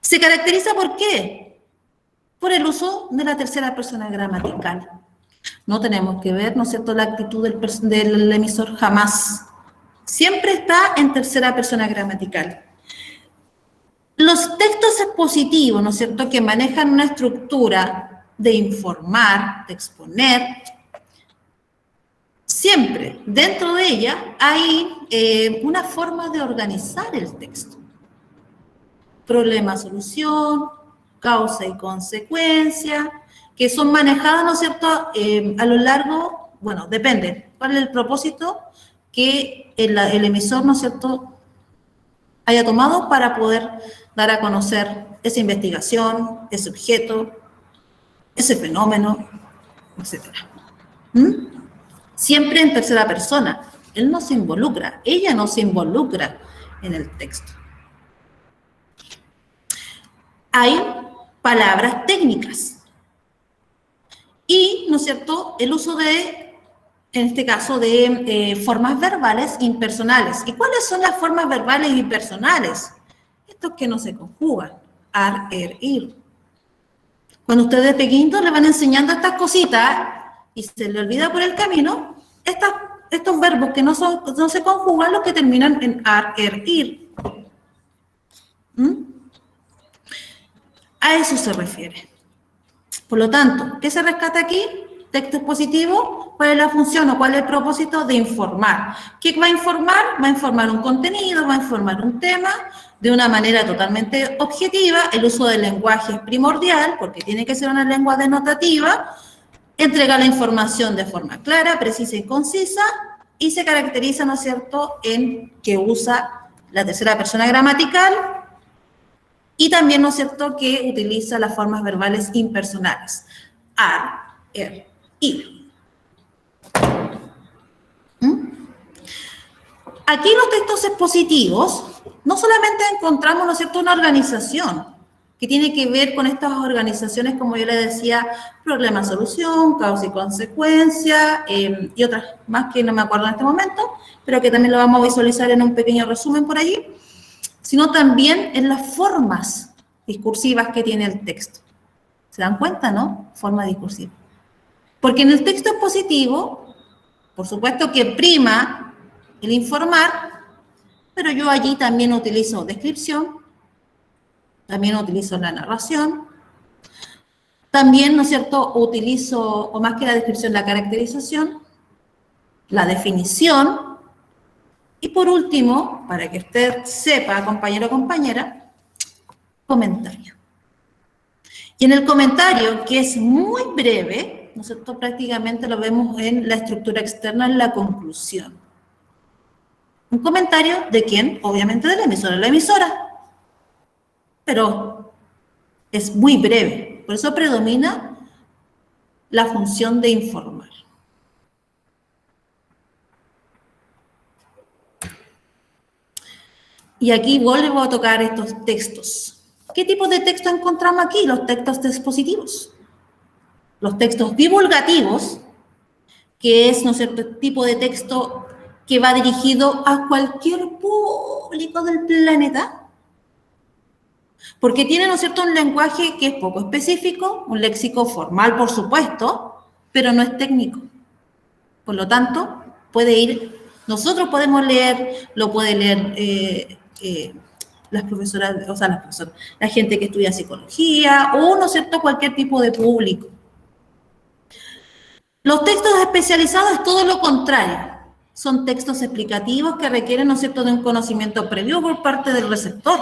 ¿Se caracteriza por qué? Por el uso de la tercera persona gramatical. No tenemos que ver, ¿no es cierto?, la actitud del emisor, jamás. Siempre está en tercera persona gramatical. Los textos expositivos, ¿no es cierto?, que manejan una estructura de informar, de exponer, siempre dentro de ella hay una forma de organizar el texto. Problema, solución, causa y consecuencia, que son manejadas, ¿no es cierto?, a lo largo, bueno, depende, cuál es el propósito que el emisor, ¿no es cierto?, haya tomado para poder dar a conocer esa investigación, ese objeto, ese fenómeno, etc. Siempre en tercera persona. Él no se involucra, ella no se involucra en el texto. Hay palabras técnicas. Y, ¿no es cierto?, el uso de, en este caso, de formas verbales impersonales. ¿Y cuáles son las formas verbales impersonales? Estos que no se conjugan. Ar, er, ir. Cuando ustedes de pequeñitos le van enseñando estas cositas y se le olvida por el camino, estos verbos que no se conjugan, los que terminan en ar, er, ir. A eso se refiere. Por lo tanto, ¿qué se rescata aquí? Texto expositivo, ¿cuál es la función o cuál es el propósito? De informar. ¿Qué va a informar? Va a informar un contenido, va a informar un tema de una manera totalmente objetiva. El uso del lenguaje es primordial porque tiene que ser una lengua denotativa. Entrega la información de forma clara, precisa y concisa y se caracteriza, ¿no es cierto?, en que usa la tercera persona gramatical y también, ¿no es cierto?, que utiliza las formas verbales impersonales. Ar, er, ir. Aquí en los textos expositivos no solamente encontramos, ¿no es cierto?, una organización que tiene que ver con estas organizaciones, como yo le decía, problema-solución, causa y consecuencia, y otras más que no me acuerdo en este momento, pero que también lo vamos a visualizar en un pequeño resumen por allí, sino también en las formas discursivas que tiene el texto. ¿Se dan cuenta, no? Forma discursiva. Porque en el texto expositivo, por supuesto que prima el informar, pero yo allí también utilizo descripción, también utilizo la narración, también, ¿no es cierto?, utilizo, o más que la descripción, la caracterización, la definición, y por último, para que usted sepa, compañero o compañera, comentario. Y en el comentario, que es muy breve, ¿no es cierto?, prácticamente lo vemos en la estructura externa, en la conclusión. Un comentario de quién, obviamente de la emisora, pero es muy breve, por eso predomina la función de informar. Y aquí vuelvo a tocar estos textos. ¿Qué tipo de texto encontramos aquí? Los textos expositivos. Los textos divulgativos, que es, ¿no es cierto?, el tipo de texto que va dirigido a cualquier público del planeta, porque tiene, ¿no es cierto?, un lenguaje que es poco específico, un léxico formal, por supuesto, pero no es técnico. Por lo tanto, puede ir, nosotros podemos leer, lo puede leer las profesoras, o sea, las profesoras, la gente que estudia psicología, o, ¿no es cierto?, cualquier tipo de público. Los textos especializados es todo lo contrario. Son textos explicativos que requieren, ¿no es cierto?, de un conocimiento previo por parte del receptor.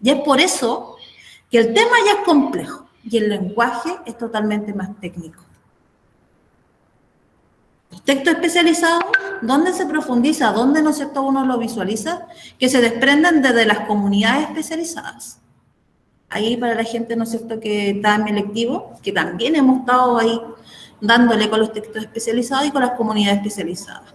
Y es por eso que el tema ya es complejo y el lenguaje es totalmente más técnico. Los textos especializados, ¿dónde se profundiza? ¿Dónde, ¿no es cierto?, uno lo visualiza? Que se desprenden desde las comunidades especializadas. Ahí para la gente, ¿no es cierto?, que está en mi electivo, que también hemos estado ahí dándole con los textos especializados y con las comunidades especializadas.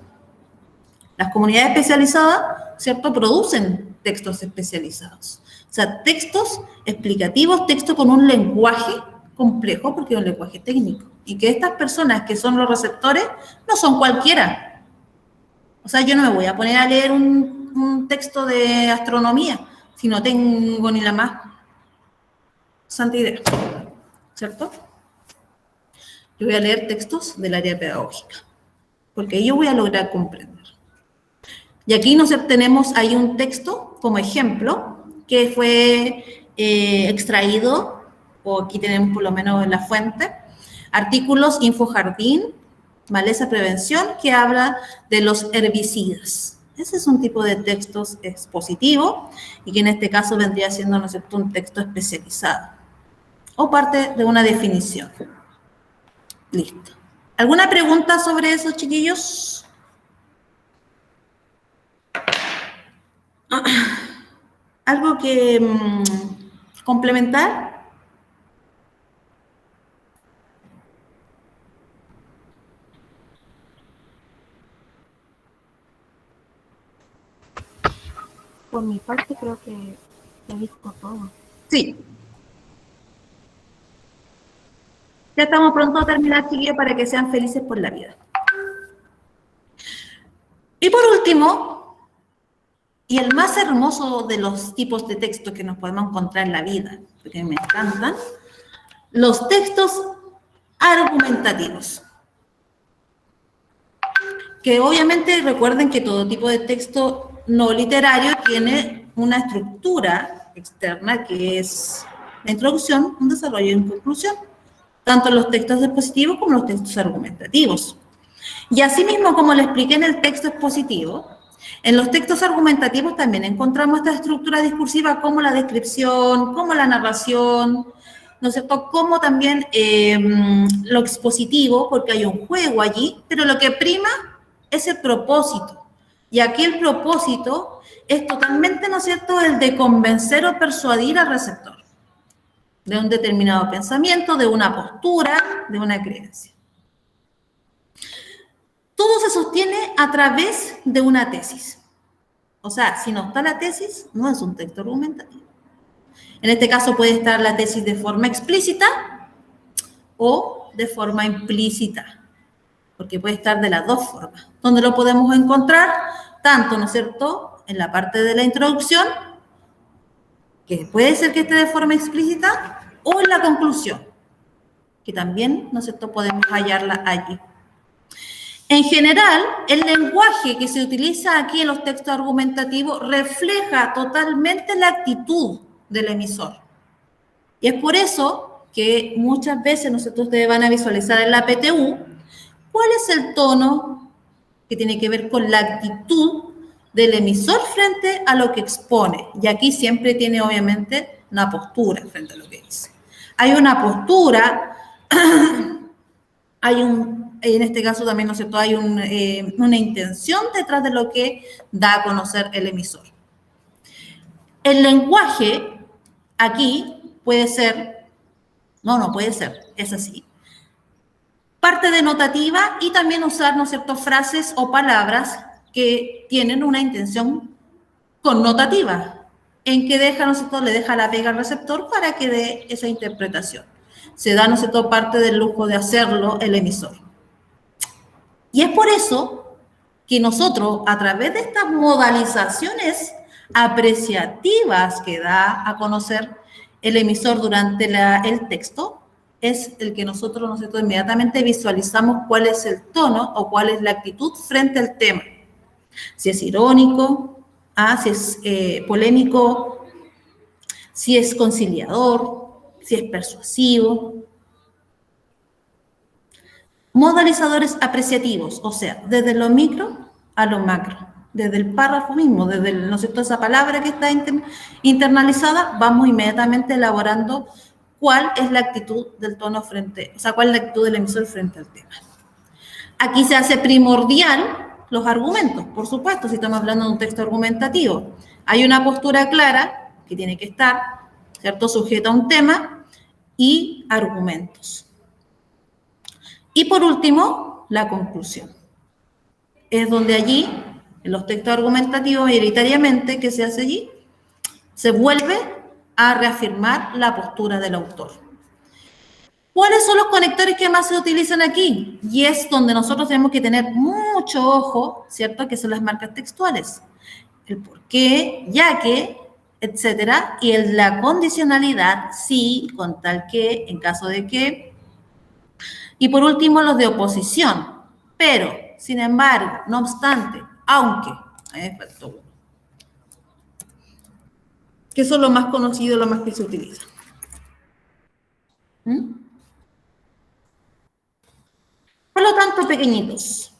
Las comunidades especializadas, ¿cierto?, producen textos especializados. O sea, textos explicativos, texto con un lenguaje complejo, porque es un lenguaje técnico. Y que estas personas que son los receptores no son cualquiera. O sea, yo no me voy a poner a leer un texto de astronomía si no tengo ni la más santa idea, ¿cierto? Yo voy a leer textos del área pedagógica, porque yo voy a lograr comprender. Y aquí nos tenemos ahí un texto como ejemplo que fue extraído, o aquí tenemos por lo menos en la fuente, artículos Infojardín, Maleza Prevención, que habla de los herbicidas. Ese es un tipo de textos expositivo y que en este caso vendría siendo, ¿no es cierto?, un texto especializado o parte de una definición. Listo. ¿Alguna pregunta sobre eso, chiquillos? ¿Algo que complementar? Por mi parte creo que ya dijo todo. Sí. Ya estamos pronto a terminar, chiquillos, para que sean felices por la vida. Y por último, y el más hermoso de los tipos de textos que nos podemos encontrar en la vida, porque me encantan, los textos argumentativos. Que obviamente recuerden que todo tipo de texto no literario tiene una estructura externa que es la introducción, un desarrollo y una conclusión, tanto los textos expositivos como los textos argumentativos. Y asimismo, como le expliqué en el texto expositivo, en los textos argumentativos también encontramos esta estructura discursiva como la descripción, como la narración, ¿no es cierto?, como también lo expositivo, porque hay un juego allí, pero lo que prima es el propósito. Y aquí el propósito es totalmente, ¿no es cierto?, el de convencer o persuadir al receptor de un determinado pensamiento, de una postura, de una creencia. Todo se sostiene a través de una tesis. O sea, si no está la tesis, no es un texto argumentativo. En este caso puede estar la tesis de forma explícita o de forma implícita, porque puede estar de las dos formas. ¿Dónde lo podemos encontrar? Tanto, ¿no es cierto?, en la parte de la introducción, que puede ser que esté de forma explícita, o en la conclusión, que también, ¿no es cierto?, podemos hallarla allí. En general, el lenguaje que se utiliza aquí en los textos argumentativos refleja totalmente la actitud del emisor. Y es por eso que muchas veces nosotros ustedes van a visualizar en la PTU cuál es el tono que tiene que ver con la actitud del emisor frente a lo que expone. Y aquí siempre tiene obviamente una postura frente a lo que dice. Hay una postura, en este caso también, ¿no es cierto?, hay una intención detrás de lo que da a conocer el emisor. El lenguaje aquí puede ser, no puede ser, es así. Parte denotativa y también usar, ¿no es cierto?, frases o palabras que tienen una intención connotativa, en que deja, ¿no es cierto?, le deja la pega al receptor para que dé esa interpretación. Se da, ¿no es cierto?, parte del lujo de hacerlo el emisor. Y es por eso que nosotros, a través de estas modalizaciones apreciativas que da a conocer el emisor durante el texto, es el que nosotros inmediatamente visualizamos cuál es el tono o cuál es la actitud frente al tema. Si es irónico, si es polémico, si es conciliador, si es persuasivo. Modalizadores apreciativos, o sea, desde lo micro a lo macro, desde el párrafo mismo, desde ¿no es cierto?, esa palabra que está internalizada, vamos inmediatamente elaborando cuál es la actitud del tono cuál es la actitud del emisor frente al tema. Aquí se hace primordial los argumentos, por supuesto, si estamos hablando de un texto argumentativo. Hay una postura clara que tiene que estar, ¿cierto?, sujeta a un tema y argumentos. Y por último, la conclusión. Es donde allí, en los textos argumentativos, mayoritariamente, ¿qué se hace allí? Se vuelve a reafirmar la postura del autor. ¿Cuáles son los conectores que más se utilizan aquí? Y es donde nosotros tenemos que tener mucho ojo, ¿cierto?, que son las marcas textuales. El por qué, ya que, etcétera, y la condicionalidad, sí, con tal que, en caso de que. Y por último, los de oposición. Pero, sin embargo, no obstante, aunque, que son los más conocidos, los más que se utilizan. Por lo tanto, pequeñitos,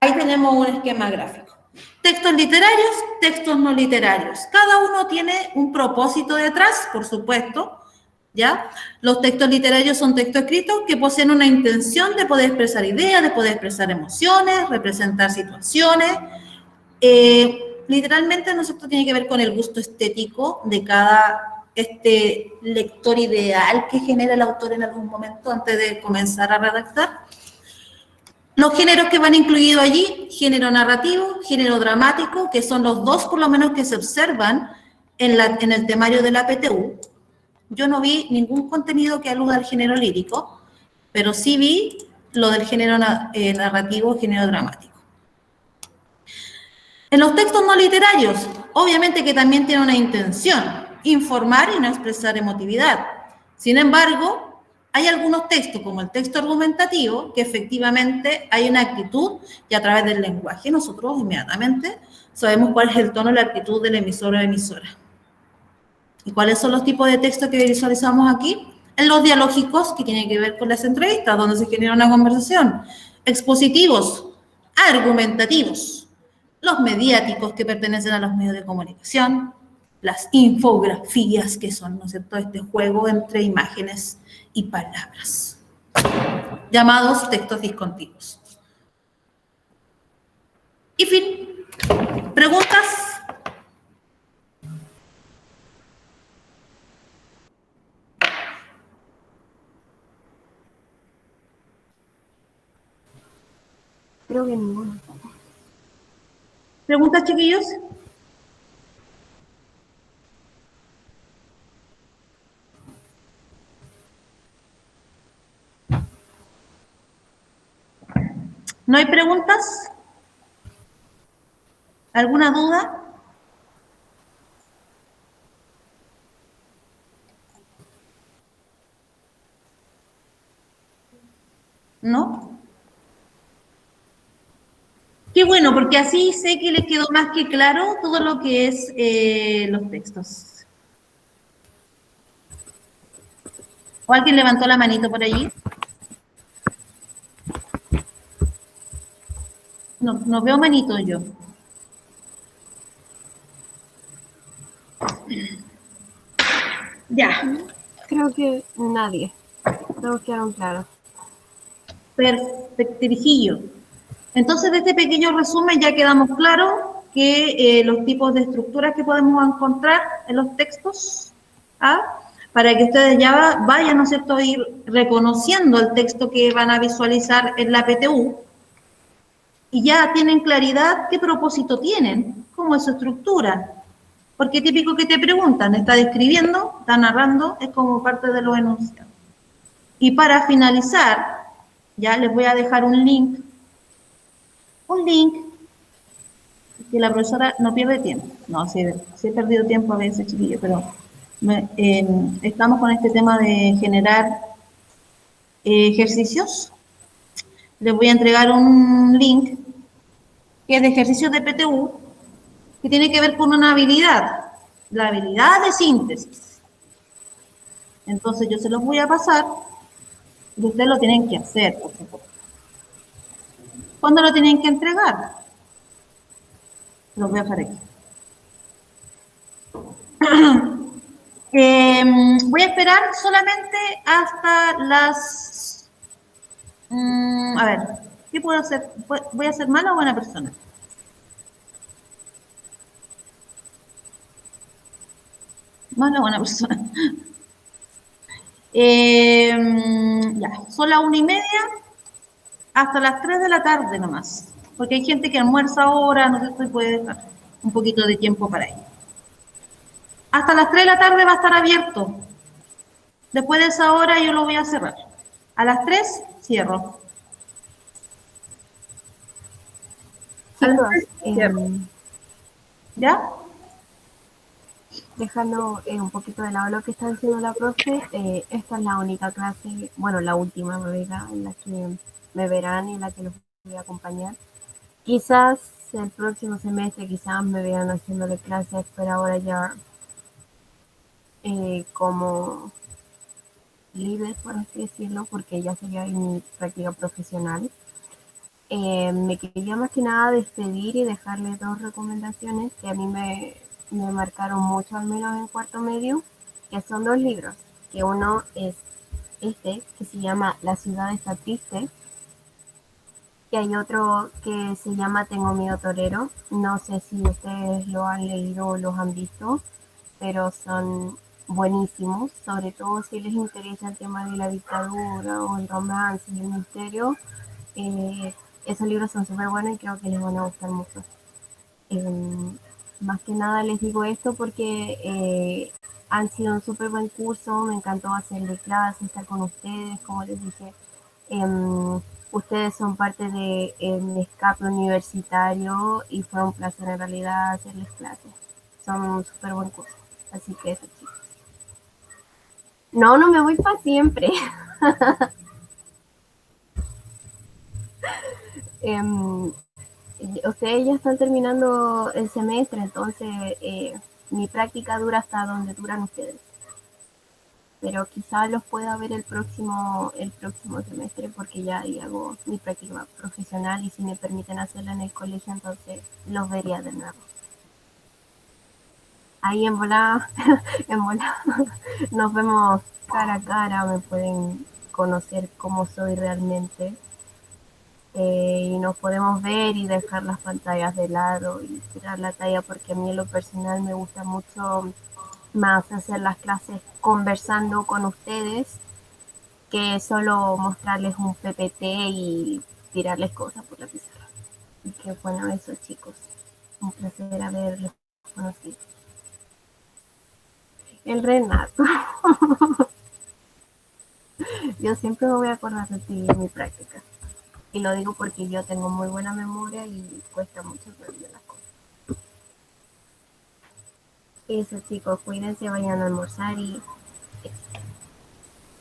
ahí tenemos un esquema gráfico. Textos literarios, textos no literarios. Cada uno tiene un propósito detrás, por supuesto, ¿ya? Los textos literarios son textos escritos que poseen una intención de poder expresar ideas, de poder expresar emociones, representar situaciones. Literalmente, ¿no es cierto?, tiene que ver con el gusto estético de cada lector ideal que genera el autor en algún momento antes de comenzar a redactar. Los géneros que van incluidos allí, género narrativo, género dramático, que son los dos por lo menos que se observan en el temario de la PTU. Yo no vi ningún contenido que aluda al género lírico, pero sí vi lo del género narrativo, género dramático. En los textos no literarios, obviamente que también tiene una intención, informar y no expresar emotividad. Sin embargo, hay algunos textos, como el texto argumentativo, que efectivamente hay una actitud y a través del lenguaje nosotros inmediatamente sabemos cuál es el tono y la actitud del emisor o emisora. ¿Y cuáles son los tipos de textos que visualizamos aquí? En los dialógicos, que tienen que ver con las entrevistas, donde se genera una conversación. Expositivos, argumentativos. Los mediáticos, que pertenecen a los medios de comunicación. Las infografías, que son, ¿no es cierto?, este juego entre imágenes y palabras. Llamados textos discontinuos. Y fin. ¿Preguntas? Creo que ninguno. ¿Preguntas, chiquillos? ¿No hay preguntas? ¿Alguna duda? ¿No? Qué bueno, porque así sé que les quedó más que claro todo lo que es los textos. ¿O alguien levantó la manito por allí? No, no veo manito yo. Ya, Creo que nadie. Todos quedaron claros. perfectirijillo. Entonces, de este pequeño resumen ya quedamos claros que los tipos de estructuras que podemos encontrar en los textos, ¿ah? Para que ustedes ya vayan, ¿no es cierto?, a ir reconociendo el texto que van a visualizar en la PTU y ya tienen claridad qué propósito tienen, cómo es su estructura. Porque típico que te preguntan, está describiendo, está narrando, es como parte de los enunciados. Y para finalizar, ya les voy a dejar un link que la profesora no pierde tiempo. No, sí he perdido tiempo a veces, chiquillo, pero estamos con este tema de generar ejercicios. Les voy a entregar un link que es de ejercicios de PTU, que tiene que ver con una habilidad, la habilidad de síntesis. Entonces yo se los voy a pasar y ustedes lo tienen que hacer, por supuesto. ¿Cuándo lo tienen que entregar? Los voy a dejar aquí. Voy a esperar solamente hasta las... a ver, ¿qué puedo hacer? ¿Voy a ser mala o buena persona? Mala o buena persona. Ya, son las 1:30 hasta las 3 de la tarde nomás. Porque hay gente que almuerza ahora, no sé si puede dejar un poquito de tiempo para ello. Hasta las 3 de la tarde va a estar abierto. Después de esa hora yo lo voy a cerrar. A las 3 cierro. Chicos, ¿Ya? dejando un poquito de lado lo que está diciendo la profe, esta es la única clase, bueno, la última en realidad, en la que me verán y en la que los voy a acompañar. Quizás el próximo semestre, quizás me vean haciéndole clases, pero ahora ya como libre, por así decirlo, porque ya sería mi práctica profesional. Me quería más que nada despedir y dejarle 2 recomendaciones que a mí me marcaron mucho, al menos en cuarto medio, que son 2 libros, que uno es este, que se llama La ciudad está triste, y hay otro que se llama Tengo miedo torero. No sé si ustedes lo han leído o los han visto, pero son buenísimos, sobre todo si les interesa el tema de la dictadura o el romance y el misterio. Esos libros son súper buenos y creo que les van a gustar mucho. Más que nada les digo esto porque han sido un súper buen curso, me encantó hacerle clases, estar con ustedes, como les dije. Ustedes son parte de mi escape universitario y fue un placer en realidad hacerles clases. Son un súper buen curso, así que eso, chicos. No, no me voy para siempre. Ustedes ya están terminando el semestre, entonces mi práctica dura hasta donde duran ustedes. Pero quizás los pueda ver el próximo semestre porque ya ahí hago mi práctica profesional y si me permiten hacerla en el colegio, entonces los vería de nuevo. Ahí en volada, en volada, nos vemos cara a cara, me pueden conocer cómo soy realmente. y nos podemos ver y dejar las pantallas de lado y tirar la talla, porque a mí en lo personal me gusta mucho más hacer las clases conversando con ustedes que solo mostrarles un PPT y tirarles cosas por la pizarra. Y que bueno, eso, chicos, un placer haberlos conocido. El Renato. Yo siempre me voy a acordar de ti en mi práctica. Y lo digo porque yo tengo muy buena memoria y cuesta mucho perder las cosas. Eso, chicos, cuídense, vayan a almorzar y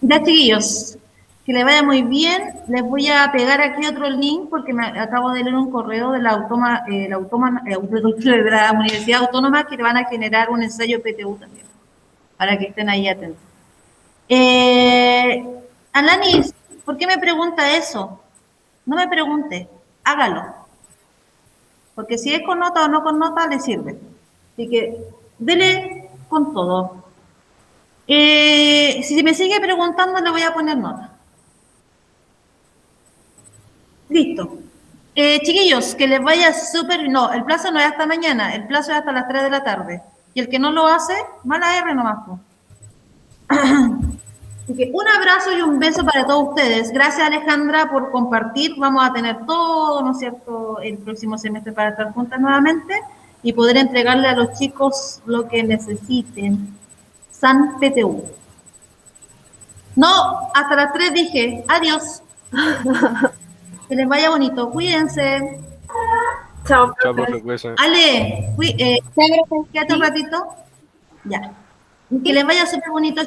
Ya, chiquillos, que le vaya muy bien. Les voy a pegar aquí otro link porque me acabo de leer un correo de la Universidad Autónoma que le van a generar un ensayo PTU también, para que estén ahí atentos. Alanis, ¿por qué me pregunta eso? No me pregunte, hágalo. Porque si es con nota o no con nota, le sirve. Así que dele con todo. Si me sigue preguntando, le voy a poner nota. Listo. Chiquillos, que les vaya súper... No, el plazo no es hasta mañana, el plazo es hasta las 3 de la tarde. Y el que no lo hace, mala R nomás. Así que un abrazo y un beso para todos ustedes. Gracias, Alejandra, por compartir. Vamos a tener todo, ¿no es cierto?, el próximo semestre para estar juntas nuevamente y poder entregarle a los chicos lo que necesiten. San PTU. No, hasta las 3 dije. Adiós. Que les vaya bonito. Cuídense. Chao, Chao, profe. profe, cuídese. Ale, quédate un ratito. Ya. Que les vaya súper bonito, chicos.